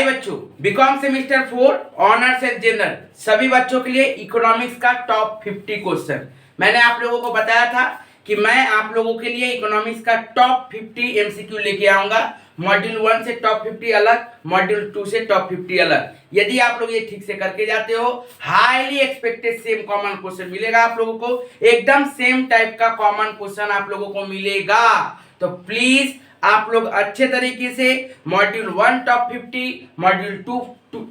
हाय बच्चों, BCom semester 4 honours and general सभी बच्चों के लिए इकोनॉमिक्स का टॉप 50 क्वेश्चन मैंने आप लोगों को बताया था कि मैं आप लोगों के लिए इकोनॉमिक्स का टॉप 50 एमसीक्यू लेके आऊंगा। मॉड्यूल 1 से टॉप 50 अलग, मॉड्यूल 2 से टॉप 50 अलग। यदि आप लोग ये ठीक से करके जाते हो, highly expected same common question मिलेगा आप लोगों को, एकदम सेम टाइप का कॉमन क्वेश्चन आप लोगों को मिलेगा। तो प्लीज आप लोग अच्छे तरीके से मॉड्यूल 1 टॉप 50, मॉड्यूल 2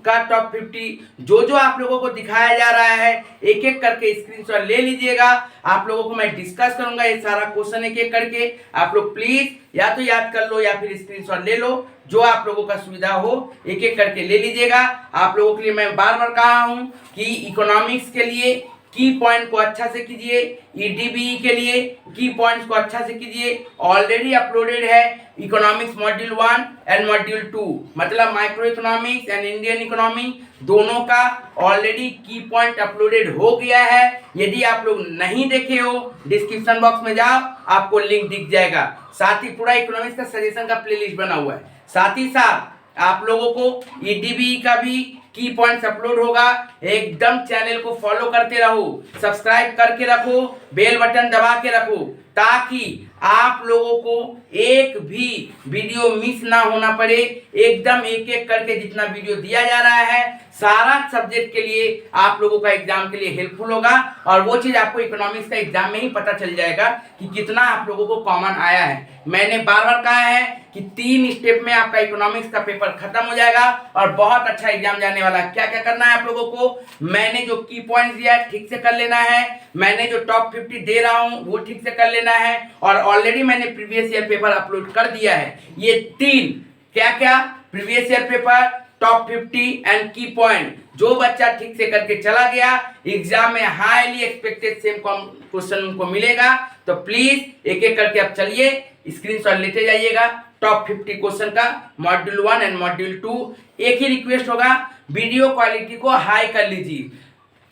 का टॉप 50 जो जो आप लोगों को दिखाया जा रहा है एक एक करके स्क्रीनशॉट ले लीजिएगा। आप लोगों को मैं डिस्कस करूंगा ये सारा क्वेश्चन एक एक करके। आप लोग प्लीज या तो याद कर लो या फिर स्क्रीनशॉट ले लो, जो आप लोगों का सुविधा हो एक एक करके ले लीजिएगा। आप लोगों के लिए मैं बार बार कहा हूं कि इकोनॉमिक्स के लिए की पॉइंट को अच्छा से कीजिए, ईडीबी के लिए की पॉइंट्स को अच्छा से कीजिए। ऑलरेडी अपलोडेड है इकोनॉमिक्स मॉड्यूल 1 एंड मॉड्यूल 2, मतलब micro economics and Indian economy दोनों का ऑलरेडी की पॉइंट अपलोडेड हो गया है। यदि आप लोग नहीं देखे हो, डिस्क्रिप्शन बॉक्स में जाओ, आपको लिंक दिख जाएगा। साथ ही पूरा इकोनॉमिक्स का सजेशन का प्लेलिस्ट बना हुआ है। साथ ही साथ आप लोगों को ईडीबी का भी की पॉइंट्स अपलोड होगा। एकदम चैनल को फॉलो करते रहो, सब्सक्राइब करके रखो, बेल बटन दबा के रखो, ताकि आप लोगों को एक भी वीडियो मिस ना होना पड़े। एकदम एक एक करके जितना वीडियो दिया जा रहा है सारा सब्जेक्ट के लिए आप लोगों का एग्जाम के लिए हेल्पफुल होगा, और वो चीज आपको इकोनॉमिक्स का एग्जाम में ही पता चल जाएगा कि कितना आप लोगों को कॉमन आया है। मैंने बार बार कहा है कि 3 स्टेप में आपका इकोनॉमिक्स का पेपर खत्म हो जाएगा और बहुत अच्छा एग्जाम जाने वाला है। क्या क्या करना है आप लोगों को, मैंने जो की पॉइंट्स दिया है ठीक से कर लेना है, मैंने जो टॉप 50 दे रहा हूं वो ठीक से कर लेना है, और ऑलरेडी मैंने प्रीवियस ईयर पेपर अपलोड कर दिया है। ये 3 क्या क्या, previous year paper, top 50 and की पॉइंट, जो बच्चा ठीक से करके चला गया एग्जाम में हाईली एक्सपेक्टेड सेम क्वेश्चन उनको मिलेगा। तो प्लीज एक एक करके आप चलिए, स्क्रीनशॉट लेते जाइएगा टॉप 50 क्वेश्चन का, मॉड्यूल 1 एंड मॉड्यूल 2। एक ही रिक्वेस्ट होगा, वीडियो क्वालिटी को हाई कर लीजिए,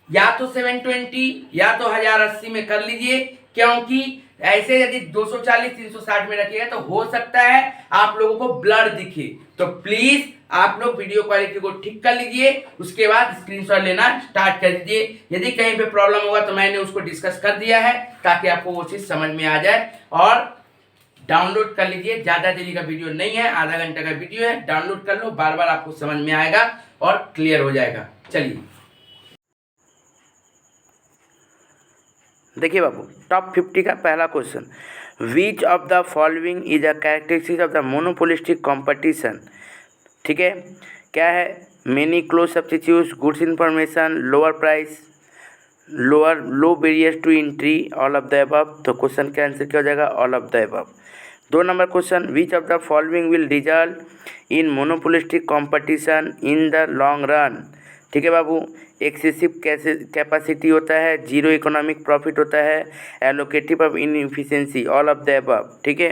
या तो 720 या तो 1080 में कर लीजिए, क्योंकि ऐसे यदि 240 360 में रखिएगा तो हो सकता है आप लोगों को ब्लर दिखे। तो प्लीज आप लोग वीडियो क्वालिटी को ठीक कर लीजिए, उसके बाद स्क्रीनशॉट लेना स्टार्ट कर दीजिए। यदि कहीं पे प्रॉब्लम होगा तो मैंने उसको डिस्कस कर दिया है, ताकि आपको वो चीज समझ में आ जाए। और डाउनलोड कर लीजिए, ज़्यादा देरी का वीडियो नहीं है, आधा घंटे का वीडियो है, डाउनलोड कर लो, बार बार आपको समझ में आएगा और क्लियर हो जाएगा। चलिए देखिए बाबू, टॉप 50 का पहला question, which of the following is a characteristic of the monopolistic competition. ठीक है, क्या है, many close substitutes, goods information, lower price, low barriers to entry, all of the above. तो क्वेश्चन का आंसर क्या हो जाएगा, all of the above. 2 number question, which of the following will result in monopolistic competition in the long run. ठीक है बाबू, excessive capacity होता है, zero economic profit होता है, allocative of inefficiency, all of the above. ठीक है,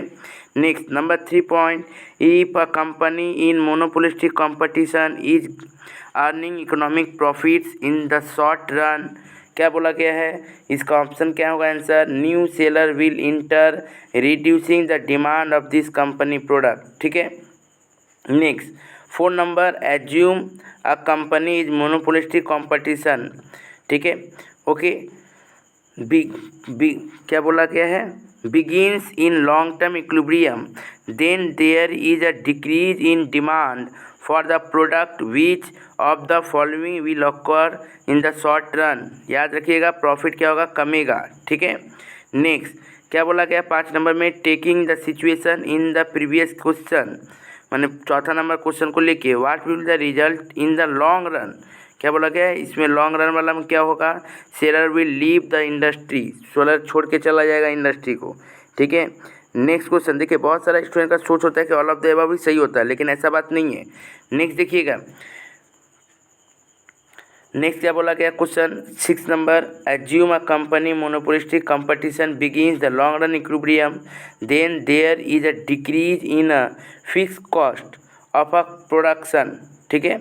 next number 3 point, if a company in monopolistic competition is earning economic profits in the short run, क्या बोला गया है, इसका ऑप्शन क्या होगा answer, new seller will inter reducing the demand of this company product. ठीक है, next 4 number, assume a company is monopolistic competition. ठीक है, ओके, क्या बोला गया है, begins in long term equilibrium, then there is a decrease in demand for the product, which of the following will occur in the short run. याद रखिएगा, profit क्या होगा, कमेगा। ठीक है, नेक्स्ट क्या बोला गया 5 नंबर में, taking the situation in the previous question, मैंने चौथा नंबर क्वेश्चन को लेके, what will the result in the long run, क्या बोला गया है, इसमें लॉन्ग रन वाला में क्या होगा, seller will leave the industry, seller छोड़ के चला जाएगा इंडस्ट्री को। ठीक है, नेक्स्ट क्वेश्चन देखिए, बहुत सारा स्टूडेंट का सोच होता है कि ऑल ऑफ द अबव भी सही होता है, लेकिन ऐसा बात नहीं है। नेक्स्ट देखिएगा, नेक्स्ट क्या बोला गया question 6 number, assume a company monopolistic competition begins the long run equilibrium, then there is a decrease in a fix cost of a production. ठीक ठीक है।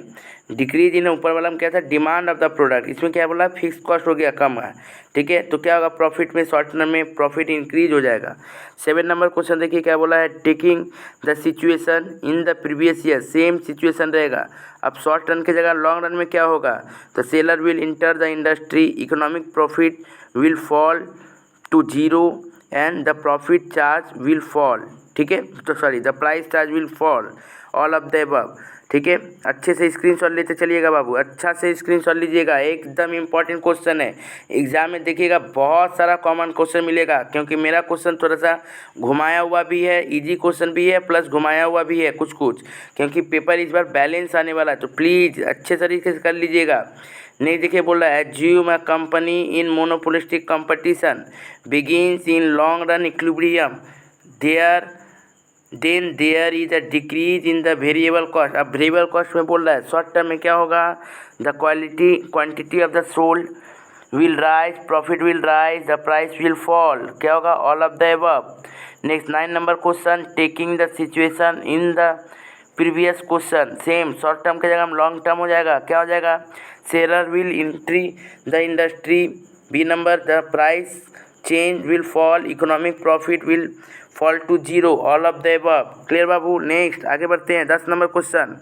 डिक्रीज इन ऊपर वाला में क्या था, डिमांड ऑफ द प्रोडक्ट, इसमें क्या बोला, फिक्स कॉस्ट हो गया, कम है, ठीक है। तो क्या होगा, प्रॉफिट में शॉर्ट टर्म में प्रॉफिट इंक्रीज हो जाएगा। 7 नंबर क्वेश्चन देखिए क्या बोला है, taking the situation in the previous year, same situation रहेगा। अब शॉर्ट रन की जगह लॉन्ग रन में क्या होगा, तो seller will enter the industry, economic profit will fall to zero and the profit charge will fall, ठीक है, तो sorry the price charge will fall, all of the above, ठीक है। अच्छे से स्क्रीनशॉट लेते चलिएगा बाबू, अच्छा से स्क्रीनशॉट लीजिएगा, एकदम इंपॉर्टेंट क्वेश्चन है। एग्जाम में देखिएगा बहुत सारा कॉमन क्वेश्चन मिलेगा, क्योंकि मेरा क्वेश्चन थोड़ा सा घुमाया हुआ भी है, इजी क्वेश्चन भी है, प्लस घुमाया हुआ भी है कुछ कुछ, क्योंकि पेपर इस बार बैलेंस आने वाला है, तो प्लीज़ अच्छे तरीके से कर लीजिएगा। नहीं देखिए बोल रहा है, assume a company in monopolistic competition begins in long run equilibrium then there is a decrease in the variable cost. अब वेरिएबल कॉस्ट में बोल रहा है शॉर्ट टर्म में क्या होगा, the quantity of the sold will rise, profit will rise, the price will fall, क्या होगा, all of the above. Next 9 number question, taking the situation in the previous question, same short term की जगह हम long term हो जाएगा, क्या हो जाएगा, seller will entry the industry, B number the price change will fall, economic profit will fall to zero, all of the above. Clear बाबू। Next आगे बढ़ते हैं, 10 नंबर क्वेश्चन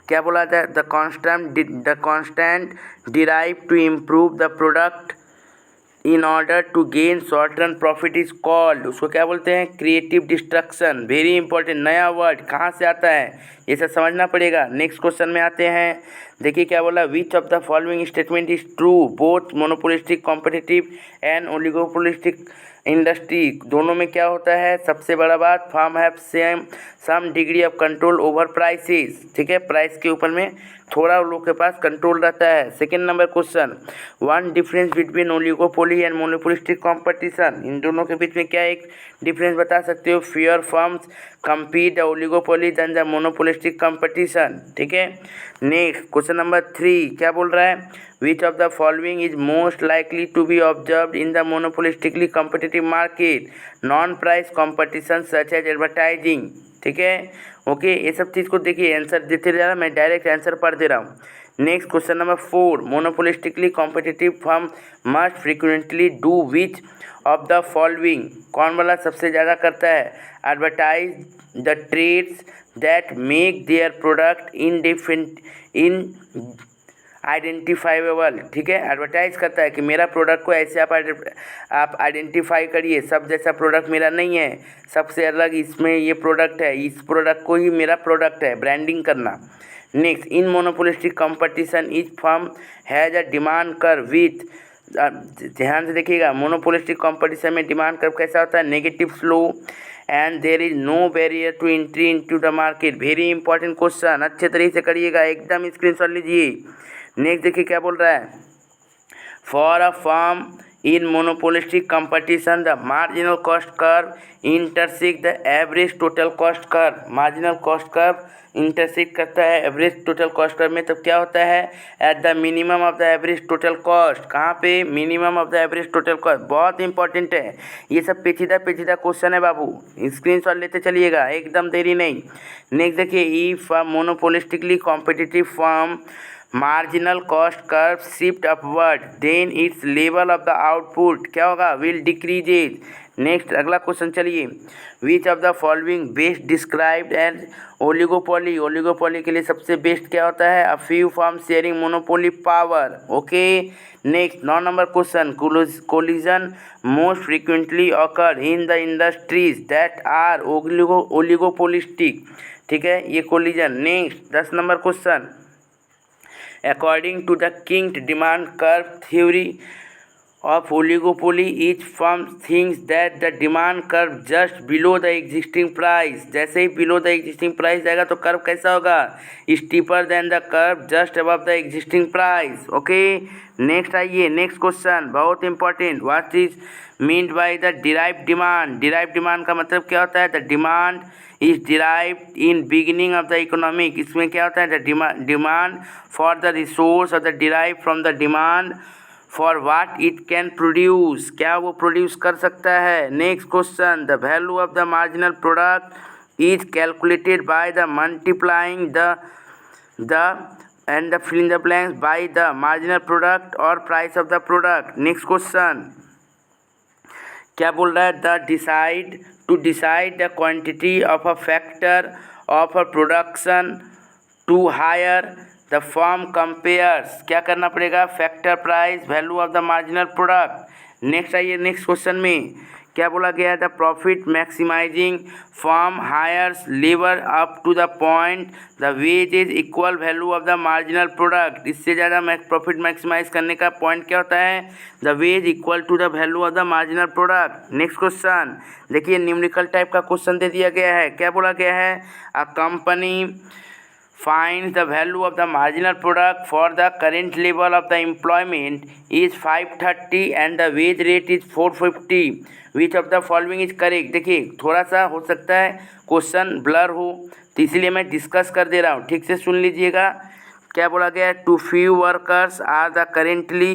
क्या बोला था, the constant derive to improve the product in order to gain short run profit is called, उसको क्या बोलते हैं, क्रिएटिव डिस्ट्रक्शन। वेरी इंपॉर्टेंट, नया वर्ड कहाँ से आता है ये सब समझना पड़ेगा। नेक्स्ट क्वेश्चन में आते हैं, देखिए क्या बोला, which of the following statement is true both monopolistic competitive and oligopolistic industry, दोनों में क्या होता है, सबसे बड़ा बात, firm have some degree of control over prices, ठीक है, प्राइस के ऊपर में थोड़ा लोग के पास कंट्रोल रहता है। Second number question, one difference between oligopoly and monopolistic competition, इन दोनों के बीच में क्या एक डिफरेंस बता सकते हो, fair firms compete the oligopoly than the monopolistic competition, ठीक है। नेक्स्ट क्वेश्चन नंबर 3 क्या बोल रहा है, which of the following is most likely to be observed in the monopolistically competitive market, non price competition such as advertising, ठीक है, okay. ये सब चीज़ को देखिए, आंसर देते जा रहा, मैं डायरेक्ट आंसर पढ़ दे रहा हूँ। Next question number 4, monopolistically competitive firm must frequently do which of the following, कौन वाला सबसे ज़्यादा करता है, advertise the trades that make their product in identifiable, ठीक है, एडवर्टाइज करता है कि मेरा प्रोडक्ट को ऐसे आप आइडेंटिफाई करिए, सब जैसा प्रोडक्ट मेरा नहीं है, सबसे अलग इसमें ये प्रोडक्ट है, इस प्रोडक्ट को ही मेरा प्रोडक्ट है, ब्रांडिंग करना। Next, in monopolistic competition each firm has a demand curve with, ध्यान से देखिएगा, मोनोपोलिस्टिक कंपटीशन में डिमांड कर्व कैसा होता है, negative slow, and there is no barrier to entry into the market. Very important question, अच्छे तरीके से करिएगा, एकदम स्क्रीनशॉट लीजिए। नेक्स्ट देखिए क्या बोल रहा है, for a firm in monopolistic competition the marginal cost curve intersect the average total cost curve, marginal cost curve intersect करता है एवरेज टोटल कॉस्ट कर्व में, तब क्या होता है, at the minimum of the average total cost, कहाँ पे, minimum of the average total cost, बहुत इंपॉर्टेंट है ये सब, पेचीदा पेचीदा क्वेश्चन है बाबू, स्क्रीनशॉट लेते चलिएगा, एकदम देरी नहीं। नेक्स्ट देखिए, if monopolistically competitive firm marginal cost curve shift upward then its level of the output क्या होगा, will decreases। नेक्स्ट अगला क्वेश्चन चलिए, which of the following best described and oligopoly, oligopoly के लिए सबसे बेस्ट क्या होता है, a few firm sharing monopoly power, okay. Next 9 number question, collusion most frequently occur in the industries that are oligopolistic, ठीक है, ये collusion. Next 10 number question, according to the kinked demand curve theory of oligopoly, each firm thinks that the demand curve just below the existing price, जैसे ही below the existing price जाएगा तो curve कैसा होगा, steeper than the curve just above the existing price, okay. Next आइए, next question बहुत important, what is meant by the derived demand, derived demand का मतलब क्या होता है, the demand is derived in beginning of the economic, इसमें क्या होता है, the demand for the resource और the derive from the demand for what it can produce, क्या वो प्रोड्यूस कर सकता है। Next question, the value of the marginal product is calculated by the multiplying the the fill in the blanks by the marginal product or price of the product. Next question, क्या बोल रहा है, to decide the quantity of a factor of a production to hire the firm compares, क्या करना पड़ेगा, factor price value of the marginal product. Next आइए, next question में क्या बोला गया है, the profit maximising firm hires labour up to the point the wage is equal value of the marginal product. इससे ज़्यादा प्रॉफिट मैक्सिमाइज करने का पॉइंट क्या होता है, the wage equal to the value of the marginal product. Next question देखिए, numerical type का question दे दिया गया है, क्या बोला गया है, a company finds the value of the marginal product for the current level of the employment is 530 and the wage rate is 450. Which of the following is correct? देखिए थोड़ा सा हो सकता है क्वेश्चन ब्लर हो, तो इसीलिए मैं डिस्कस कर दे रहा हूँ, ठीक से सुन लीजिएगा। क्या बोला गया है, too few workers are the currently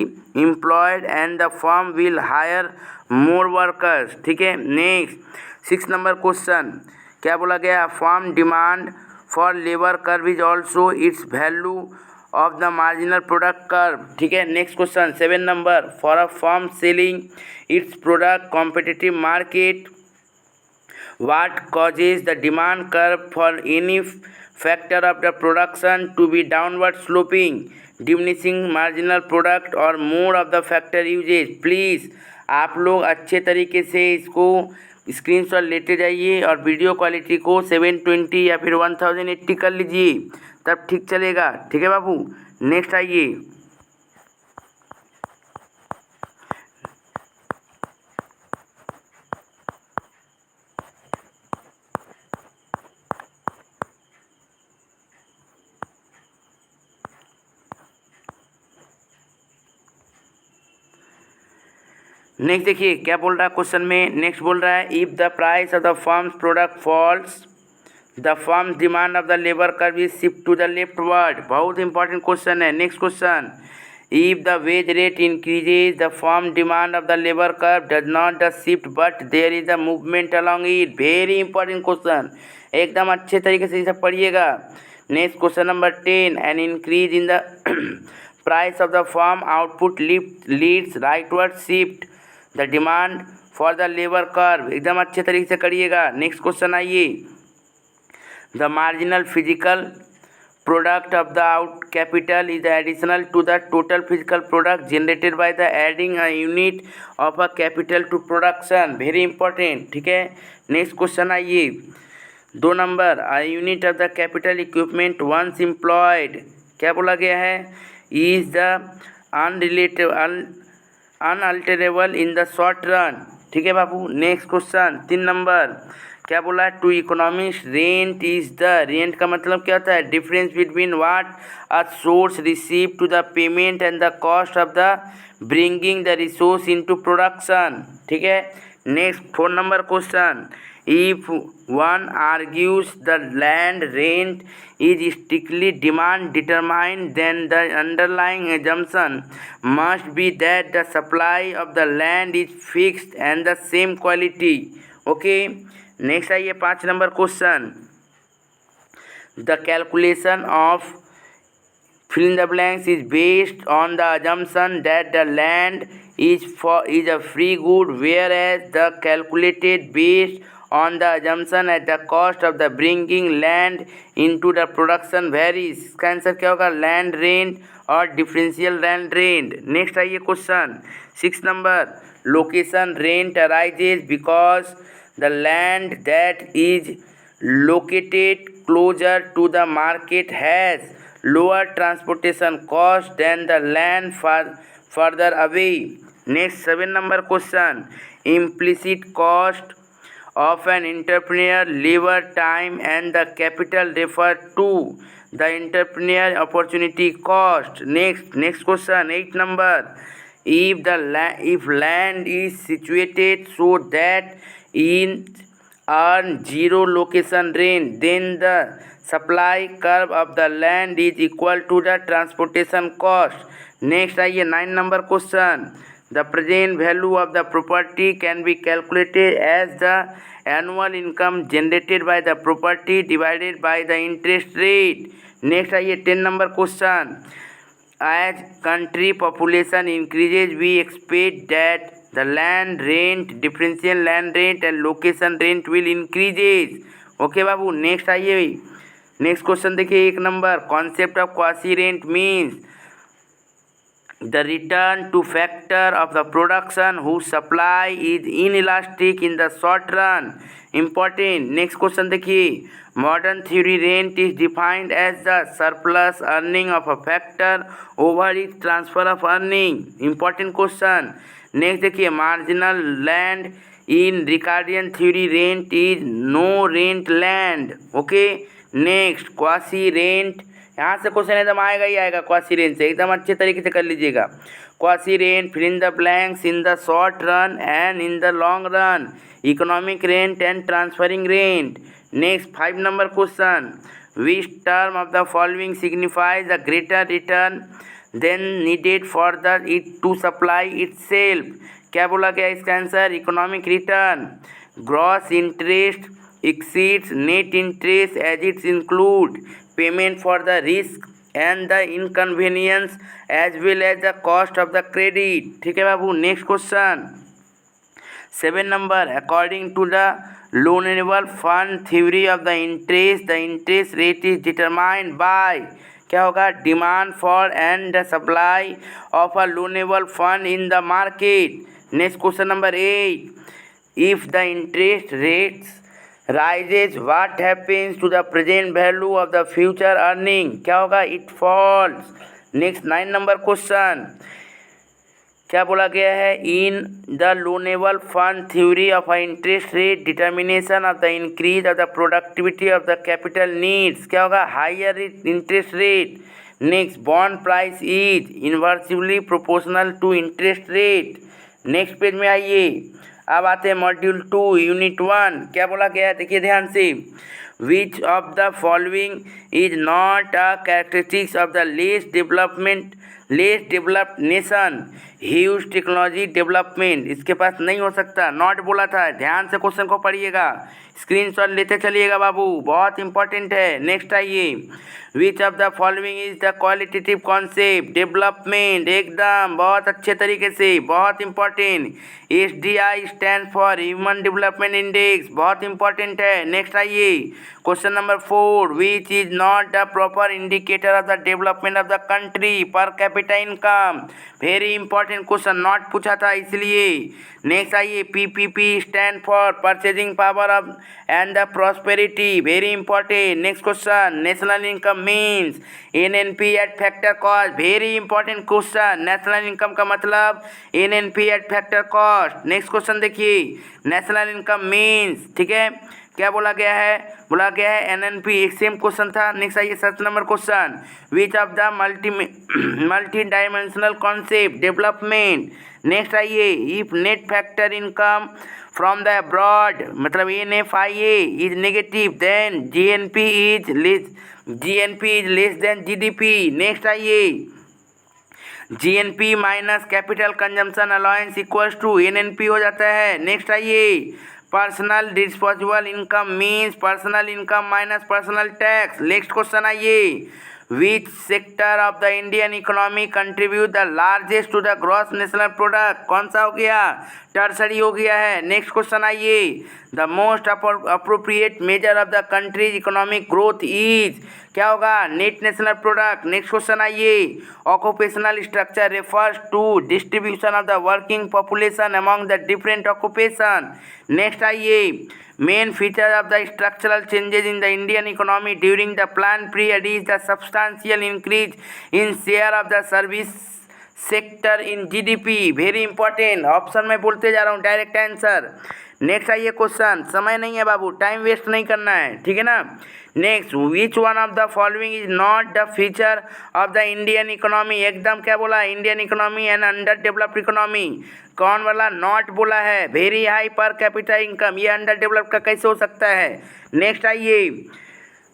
employed and the firm will hire more workers, ठीक है। नेक्स्ट 6 नंबर क्वेश्चन, क्या बोला गया, firm demand for labour curve is also its value of the marginal product curve, ठीक है। Next question 7 number, for a firm selling its product competitive market what causes the demand curve for any factor of the production to be downward sloping, diminishing marginal product or more of the factor usage। Please आप लोग अच्छे तरीके से इसको screenshot लेते जाइए और video quality को 720 या फिर 1080 कर लीजिए, तब ठीक चलेगा, ठीक है बाबू। नेक्स्ट आइए, नेक्स्ट देखिए क्या बोल रहा है क्वेश्चन में। नेक्स्ट बोल रहा है, if the price of the firm's product falls the firm's demand of the labour curve is shift to the leftward. बहुत इंपॉर्टेंट क्वेश्चन है। Next question, if the wage rate increases the firm demand of the labour curve does not the shift but there is the movement along it. Very important question, एकदम अच्छे तरीके से इसे पढ़िएगा। Next question number 10, an increase in the price of the firm output leads rightward shift the demand for the labour curve. एकदम अच्छे तरीके से करिएगा। नेक्स्ट क्वेश्चन आइए, the marginal physical product of the out capital is additional to the total physical product generated by the adding a unit of a capital to production. Very important, ठीक है। Next question आइए, 2 number, a unit of the capital equipment once employed, क्या बोला गया है, is the unalterable in the short run, ठीक है बाबू। नेक्स्ट क्वेश्चन 3 नंबर, क्या बोला, to economics rent is the, rent का मतलब क्या होता है, difference between what a source receive to the payment and the cost of the bringing the resource into production, ठीक है। Next 4 number question, if one argues the land rent is strictly demand determined, then the underlying assumption must be that the supply of the land is fixed and the same quality, okay। next आइए 5 number question, the calculation of fill in the blanks is based on the assumption that the land is a free good, whereas the calculated based on the assumption at the cost of the bringing land into the production varies। इसका answer क्या होगा, land rent और differential land rent. Next आइए question 6 number, location rent arises because the land that is located closer to the market has lower transportation cost than the land further away. Next 7 number question, implicit cost of an entrepreneur, labor, time and the capital refer to the entrepreneur opportunity cost। Next question 8 number, if land is situated so that it earn zero location rent, then the supply curve of the land is equal to the transportation cost। next आइए 9 number question, the present value of the property can be calculated as the annual income generated by the property divided by the interest rate। Next आइए 10 number question, as country population increases we expect that the land rent differential land rent and location rent will increases. Okay बाबू, next आइए, next question देखिए 1 number, concept of quasi rent means the return to factor of the production whose supply is inelastic in the short run, important। next question देखिए, modern theory rent is defined as the surplus earning of a factor over its transfer of earning, important question। next देखिए, marginal land in Ricardian theory rent is no rent land। okay, next quasi rent, यहाँ से question एकदम आएगा ही आएगा, quasi rent से एकदम अच्छे तरीके से कर लीजिएगा। Quasi rent, fill in the blanks, in the short run and in the long run, economic rent and transferring rent. Next 5 number question, which term of the following signifies the greater return than needed for the it to supply itself. क्या बोला गया इसका आंसर, economic return. Gross interest exceeds net interest as it include payment for the risk and the inconvenience as well as the cost of the credit। ठीक है बाबू, next question 7 number, according to the loanable fund theory of the interest rate is determined by, क्या होगा, demand for and the supply of a loanable fund in the market. Next question number 8, if the interest rates rises, what happens to the present value of the future earning, क्या होगा, it falls। Next 9 number question, क्या बोला गया है, in the loanable fund theory of a interest rate determination of the increase of the productivity of the capital needs, क्या होगा, higher interest rate. Next, bond price is inversely proportional to interest rate. Next page में आइए, अब आते हैं module 2 unit 1, क्या बोला गया है देखिए ध्यान से, विच of the following is not a characteristics of the less developed nation, huge technology development, इसके पास नहीं हो सकता, नॉट बोला था। ध्यान से क्वेश्चन को पढ़िएगा, स्क्रीनशॉट लेते चलिएगा बाबू, बहुत इंपॉर्टेंट है। नेक्स्ट आइए, विच of the following is the qualitative concept, development, एकदम बहुत अच्छे तरीके से, बहुत important. SDI stand for human development index, बहुत इंपॉर्टेंट है। नेक्स्ट आइए, question number 4, which is not the proper indicator of the development of the country per capita income, very important question, not पूछा था इसलिए। नेक्स्ट आइए, PPP stand for purchasing power of and the prosperity, very important. Next question, national income means NNP eight factor cost, very important question, national income का मतलब NNP eight factor cost. Next question देखिए, national income means, ठीक है, क्या बोला गया है, बोला गया है NNP, एक सेम क्वेश्चन था। नेक्स्ट आइए 7 number question, which of the multidimensional concept development. Next आइए, if net factor income from the abroad मतलब NFIA is negative then GNP is less than GDP। Next आइए, GNP minus capital consumption allowance equals to NNP हो जाता है। Next आइए, personal disposable income means personal income minus personal tax. Next question आइए, which sector of the Indian economy contribute the largest to the gross national product, कौन सा हो गया, tertiary हो गया है। नेक्स्ट क्वेश्चन आइए, the most appropriate measure of the country's economic growth is, क्या होगा, net national product. Next question आइए, occupational structure refers to distribution of the working population among the different occupation. Next आइए, main feature of the structural changes in the Indian economy during the plan period is the substantial increase in share of the service sector in GDP, very important, option में बोलते जा रहा हूँ, direct answer. Next आइए question, समय नहीं है बाबू, time waste नहीं करना है, ठीक है ना। Next, which one of the following is not the feature of the Indian economy, एकदम क्या बोला, Indian economy and under developed economy, कौन वाला, नॉट बोला है। Very high per capita income, ये अंडर डेवलप्ड का कैसे हो सकता है। नेक्स्ट आइए,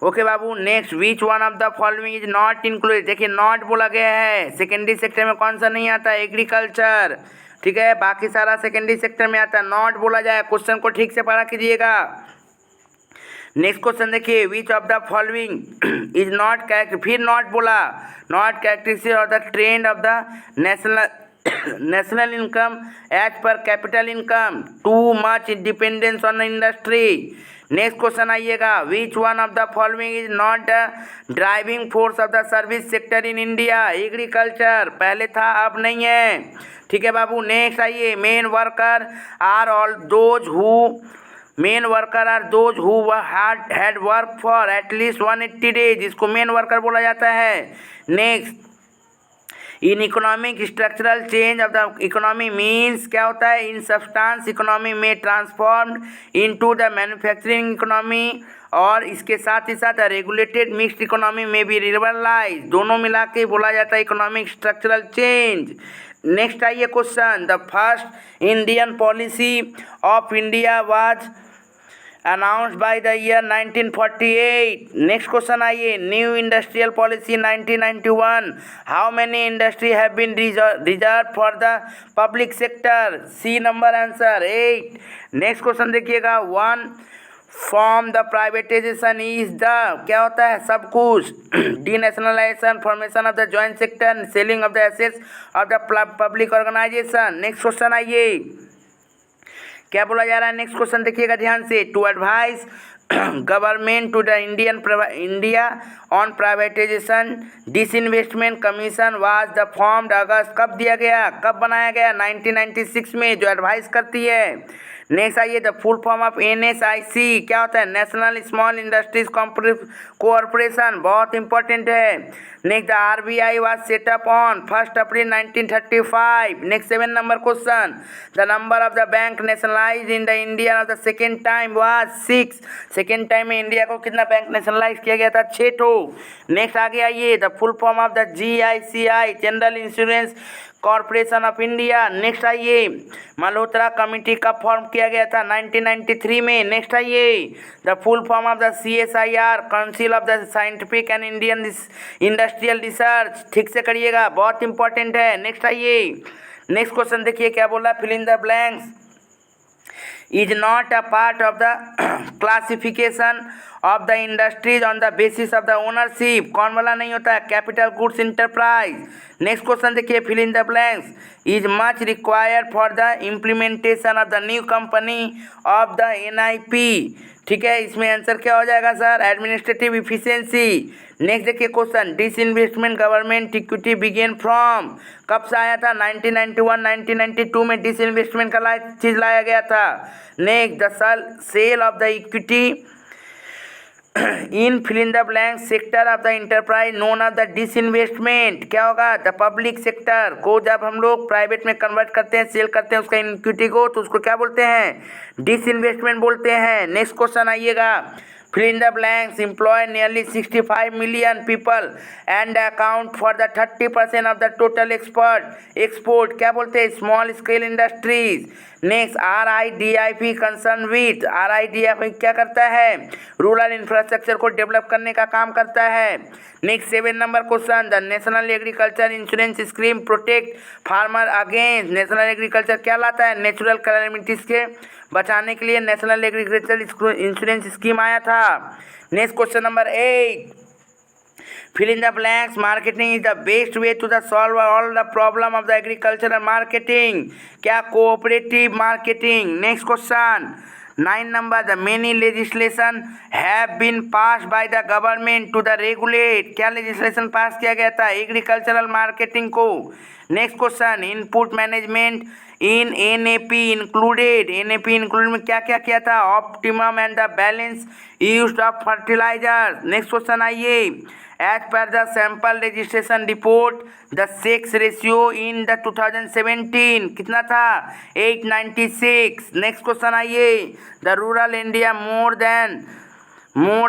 ओके बाबू, next, which one of the following is not included, देखिए नॉट बोला गया है, सेकेंडरी सेक्टर में कौन सा नहीं आता, एग्रीकल्चर, ठीक है, बाकी सारा सेकेंडरी सेक्टर में आता है, नॉट बोला जाए, क्वेश्चन को ठीक से पढ़ा कीजिएगा। नेक्स्ट क्वेश्चन देखिए, which of the following is not character, फिर नॉट बोला, not characteristic of the trend of the national income as per capital income, too much dependence on industry. Next question आइएगा, which one of the following is not the driving force of the service sector in India, agriculture, पहले था अब नहीं है, ठीक है बाबू। Next आइए, main worker are all those who had worked for at least 180 days, जिसको मेन वर्कर बोला जाता है। Next, in economic structural change of the economy means, क्या होता है, इन सब्सटेंस इकोनॉमी में transformed into the manufacturing economy, और इसके साथ ही साथ रेगुलेटेड मिक्स्ड इकोनॉमी में भी लिबरलाइज, दोनों मिला के बोला जाता है इकोनॉमिक स्ट्रक्चरल चेंज। नेक्स्ट आइए question, the first Indian policy of India was announced by the year 1948. Next question आइए, new industrial policy 1991, how many industry have been reserve for the public sector, C number answer 8। Next question देखिएगा, one form the privatisation is the, क्या होता है, सब कुछ, denationalisation, formation of the joint sector, selling of the assets of the public organisation. Next question आइए, क्या बोला जा रहा है, नेक्स्ट क्वेश्चन देखिएगा ध्यान से, to advice government to the India on privatisation disinvestment commission was the formed, अगस्त, कब दिया गया, कब बनाया गया, 1996 में, जो एडवाइस करती है। नेक्स्ट आइए, the full form of NSIC, क्या होता है, नेशनल स्मॉल इंडस्ट्रीज कॉर्पोरेशन, बहुत इंपॉर्टेंट है। Next, the RBI was setup on 1 April 1935। Next 7 number question, the number of the bank nationalised in the India of the second time was 6, second time में India को कितना bank nationalise किया गया था, 6 ठो। Next आगे आइए, the full form of the GICI, general insurance corporation of India. Next आइए, मल्होत्रा कमेटी कब फॉर्म किया गया था, 1993 में। नेक्स्ट आइए, the full form of the CSIR, council of the scientific and Indian industrial research, ठीक से करिएगा, बहुत इंपॉर्टेंट है। नेक्स्ट आइए, नेक्स्ट क्वेश्चन देखिए क्या बोला, fill in the blanks, is not a part of the classification of the industries on the basis of the ownership, कौन वाला नहीं होता है, capital goods enterprise. Next question देखिए, fill in the blanks, is much required for the implementation of the new company of the NIP, ठीक है, इसमें answer क्या हो जाएगा सर, एडमिनिस्ट्रेटिव इफिशिएंसी। नेक्स्ट देखिए question, disinvestment government equity began from, कब से आया था, 1991 1992 में डिसइन्वेस्टमेंट का चीज़ लाया गया था। Next, the sale of the equity in fill in the blank sector of the enterprise known of the disinvestment, क्या होगा, द पब्लिक सेक्टर को जब हम लोग प्राइवेट में कन्वर्ट करते हैं, सेल करते हैं उसका इक्विटी को, तो उसको क्या बोलते हैं, डिसइन्वेस्टमेंट बोलते हैं। नेक्स्ट क्वेश्चन आइएगा, fill in the blanks, employ nearly 65 million people and account for the 30% of the total export, क्या बोलते हैं, small scale industries. Next, RIDIP concern with, RIDIP क्या करता है, रूरल इंफ्रास्ट्रक्चर को डेवलप करने का काम करता है। Next 7 number question, the national agriculture insurance scheme protect farmer against, national agriculture क्या लाता है, नेचुरल कैलामिटीज के बचाने के लिए नेशनल एग्रीकल्चर इंश्योरेंस स्कीम आया था। Next question number 8, fill in the blanks, marketing is the best way to the solve all the problem of the agricultural marketing, क्या, cooperative marketing। next question 9 number, the many legislation have been passed by the government to the regulate, क्या legislation pass किया गया था agricultural marketing को। Next question, input management in NAP included में क्या क्या किया था, optimum and the balance use of fertiliser. Next question आइए, as per the sample registration report the sex ratio in the 2017 कितना था, 896। नेक्स्ट क्वेश्चन आइए, the rural India more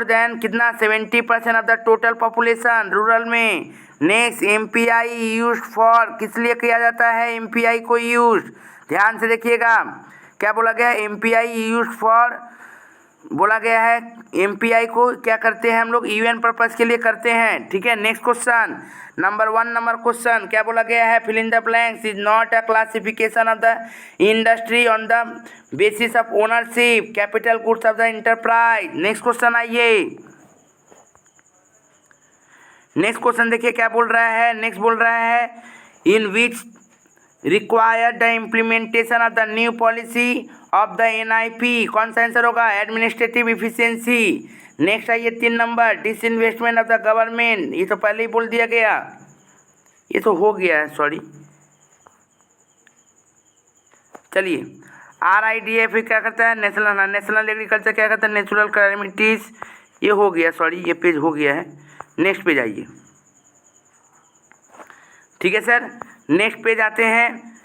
than कितना, 70% of the total population rural में। Next, MPI use for, किस लिए किया जाता है MPI को यूज, ध्यान से देखिएगा क्या बोला गया, MPI यूज फॉर बोला गया है एमपीआई को क्या करते हैं हम लोग, यूएन पर्पस के लिए करते हैं। ठीक है, next question number 1 number question क्या बोला गया है, fill in the blanks is not a classification of the industry on the basis of ownership capital goods of the enterprise. Next question आइए, नेक्स्ट क्वेश्चन देखिए क्या बोल रहा है, नेक्स्ट बोल रहा है in which required the implementation of the new policy of the NIP. कौन सा आंसर होगा, एडमिनिस्ट्रेटिव इफिशिएंसी। नेक्स्ट आइए 3 number disinvestment of the government, ये तो पहले ही बोल दिया गया, ये तो हो गया है, सॉरी। चलिए RIDF क्या करता है, नेशनल एग्रीकल्चर क्या करता है, नेचुरल कैलेमिटीज, ये हो गया, सॉरी ये पेज हो गया है। नेक्स्ट पेज आइए, ठीक है सर, नेक्स्ट पेज आते हैं।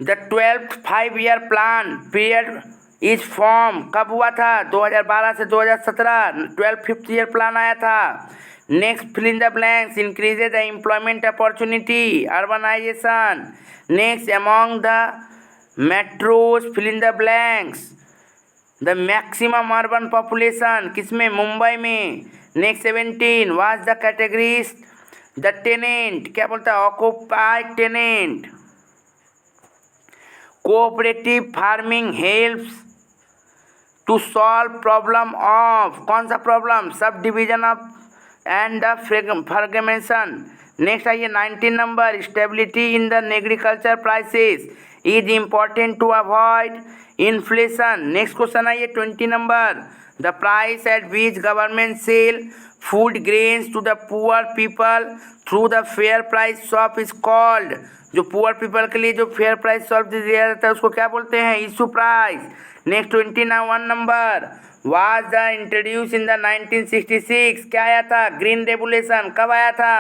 The 12th 5-year plan period is form कब हुआ था, 2012 से 2017 12th 5th ईयर प्लान आया था। Next fill in the blanks increases the employment opportunity urbanisation. Next among the metros fill in the blanks the maximum urban population किसमें, मुंबई में। Next 17 was the categories the tenant, क्या बोलता है, occupied tenant. Cooperative farming helps to solve problem of, कौन सा problem, subdivision of and the fragmentation. Next आइए 19 number stability in the agriculture prices is important to avoid inflation. Next question आइए 20 number the price at which government sell food grains to the poor people through the fair price shop is called. जो poor people के लिए जो fair price shop दिया जाता है उसको क्या बोलते हैं, issue price. Next 21 number was the introduce in the 1966, क्या आया था, ग्रीन रेवोल्यूशन, कब आया था,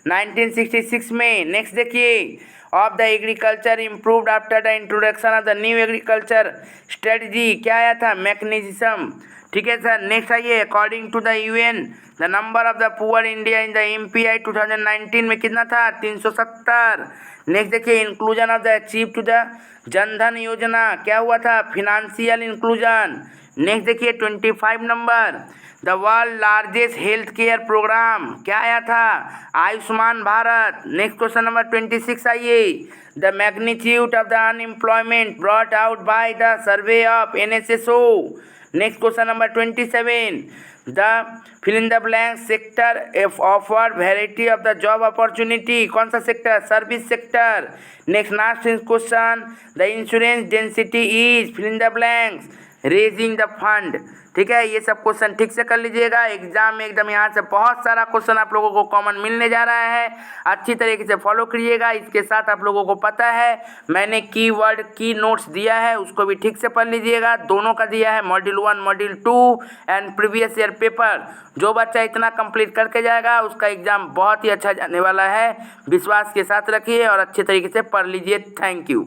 1966 में। नेक्स्ट देखिए of the agriculture improved after the introduction of the new agriculture strategy, क्या आया था, मैकेनिज्म। ठीक है सर, नेक्स्ट आइए according to the UN the number of the poor India in the MPI 2019 में कितना था, 370। नेक्स्ट देखिए inclusion of the achieve to the Jan Dhan Yojana, क्या हुआ था, फिनेंशियल इंक्लूजन। नेक्स्ट देखिए 25 number the world largest health care programme, क्या आया था, Ayushman Bharat. Next question number 26 आइए the magnitude of the unemployment brought out by the survey of NSSO। Next question number 27 the fill in the blank sector offer variety of the job opportunity, कौन सा sector, service sector. Next question the insurance density is fill in the blanks raising the fund. ठीक है, ये सब question ठीक से कर लीजिएगा, एग्जाम में एकदम यहाँ से बहुत सारा क्वेश्चन आप लोगों को कॉमन मिलने जा रहा है, अच्छी तरीके से फॉलो करिएगा। इसके साथ आप लोगों को पता है मैंने कीवर्ड की नोट्स दिया है, उसको भी ठीक से पढ़ लीजिएगा, दोनों का दिया है module 1 module 2 and previous year paper. जो बच्चा इतना कंप्लीट करके जाएगा उसका एग्जाम बहुत ही अच्छा जाने वाला है, विश्वास के साथ रखिए और अच्छे तरीके से पढ़ लीजिए। Thank you.